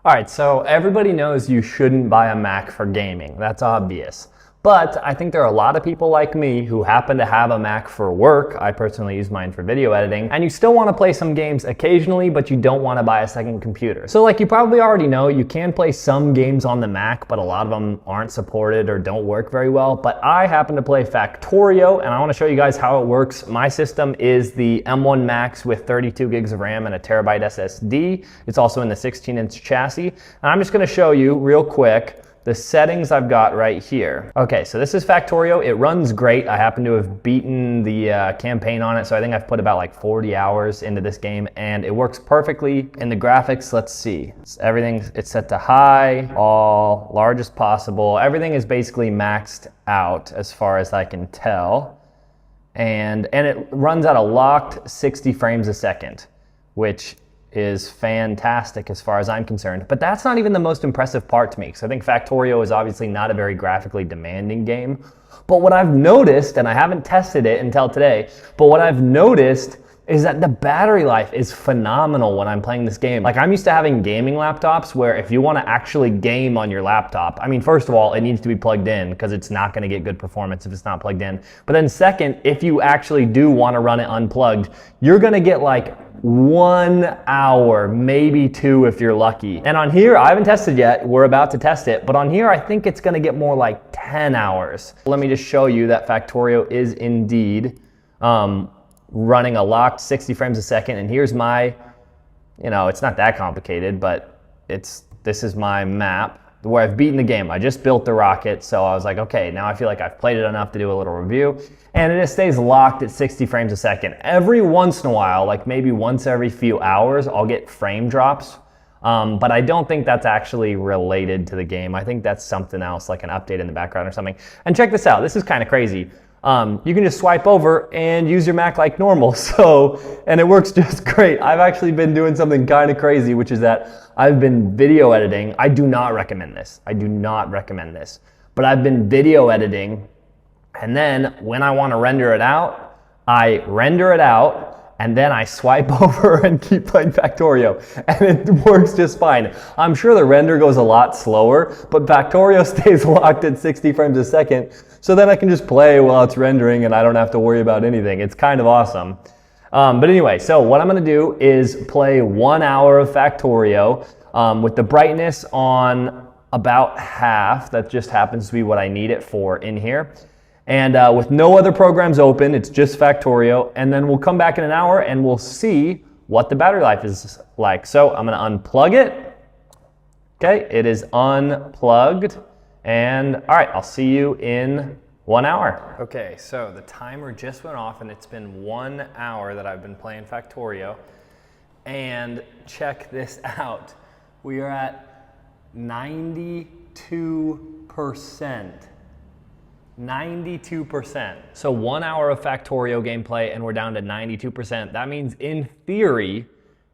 All right, so everybody knows you shouldn't buy a Mac for gaming. That's obvious. But I think there are a lot of people like me who happen to have a Mac for work. I personally use mine for video editing. And you still want to play some games occasionally, but you don't want to buy a second computer. So like you probably already know, you can play some games on the Mac, but a lot of them aren't supported or don't work very well. But I happen to play Factorio, and I want to show you guys how it works. My system is the M1 Max with 32 gigs of RAM and a terabyte SSD. It's also in the 16-inch chassis. And I'm just going to show you real quick the settings I've got right here. Okay, so this is Factorio. It runs great. I happen to have beaten the campaign on it, so I think I've put about like 40 hours into this game, and it works perfectly. In the graphics, let's see. It's set to high, all, largest possible. Everything is basically maxed out as far as I can tell. And it runs at a locked 60 frames a second, which is fantastic as far as I'm concerned. But that's not even the most impressive part to me, because I think Factorio is obviously not a very graphically demanding game. But what I've noticed, and I haven't tested it until today, but what I've noticed is that the battery life is phenomenal when I'm playing this game. Like, I'm used to having gaming laptops where if you want to actually game on your laptop, I mean, first of all, it needs to be plugged in because it's not going to get good performance if it's not plugged in. But then second, if you actually do want to run it unplugged, you're going to get like 1 hour, maybe 2 if you're lucky. And on here, I haven't tested yet. We're about to test it. But on here, I think it's going to get more like 10 hours. Let me just show you that Factorio is indeed running a locked 60 frames a second. And here's my, it's not that complicated, but this is my map where I've beaten the game. I just built the rocket, so I was like, okay, now I feel like I've played it enough to do a little review. And it just stays locked at 60 frames a second. Every once in a while, like maybe once every few hours, I'll get frame drops. But I don't think that's actually related to the game. I think that's something else, like an update in the background or something. And check this out, this is kind of crazy. You can just swipe over and use your Mac like normal. And it works just great. I've actually been doing something kind of crazy, which is that I've been video editing. I do not recommend this. I do not recommend this. But I've been video editing, and then when I want to render it out, I render it out, and then I swipe over and keep playing Factorio, and it works just fine. I'm sure the render goes a lot slower, but Factorio stays locked at 60 frames a second, so then I can just play while it's rendering and I don't have to worry about anything. It's kind of awesome. But anyway, so what I'm gonna do is play 1 hour of Factorio with the brightness on about half. That just happens to be what I need it for in here. And with no other programs open, it's just Factorio. And then we'll come back in an hour and we'll see what the battery life is like. So I'm gonna unplug it. Okay, it is unplugged. And all right, I'll see you in 1 hour. Okay, so the timer just went off and it's been 1 hour that I've been playing Factorio. And check this out. We are at 92%. 92%. So 1 hour of Factorio gameplay and we're down to 92%. That means in theory,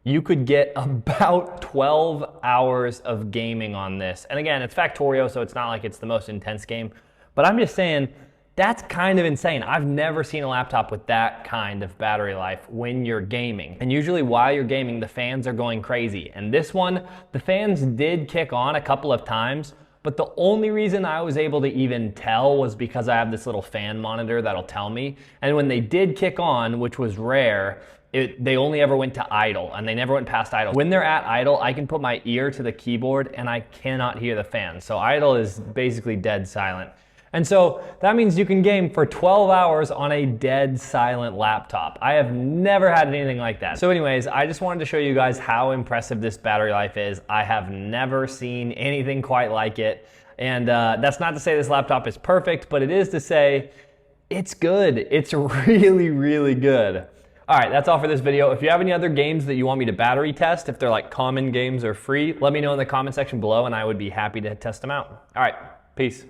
you could get about 12 hours of gaming on this. And again, it's Factorio, so it's not like it's the most intense game. But I'm just saying, that's kind of insane. I've never seen a laptop with that kind of battery life when you're gaming. And usually while you're gaming, the fans are going crazy. And this one, the fans did kick on a couple of times, but the only reason I was able to even tell was because I have this little fan monitor that'll tell me. And when they did kick on, which was rare, they only ever went to idle, and they never went past idle. When they're at idle, I can put my ear to the keyboard and I cannot hear the fan. So idle is basically dead silent. And so that means you can game for 12 hours on a dead silent laptop. I have never had anything like that. So anyways, I just wanted to show you guys how impressive this battery life is. I have never seen anything quite like it. And that's not to say this laptop is perfect, but it is to say it's good. It's really, really good. All right, that's all for this video. If you have any other games that you want me to battery test, if they're like common games or free, let me know in the comment section below and I would be happy to test them out. All right, peace.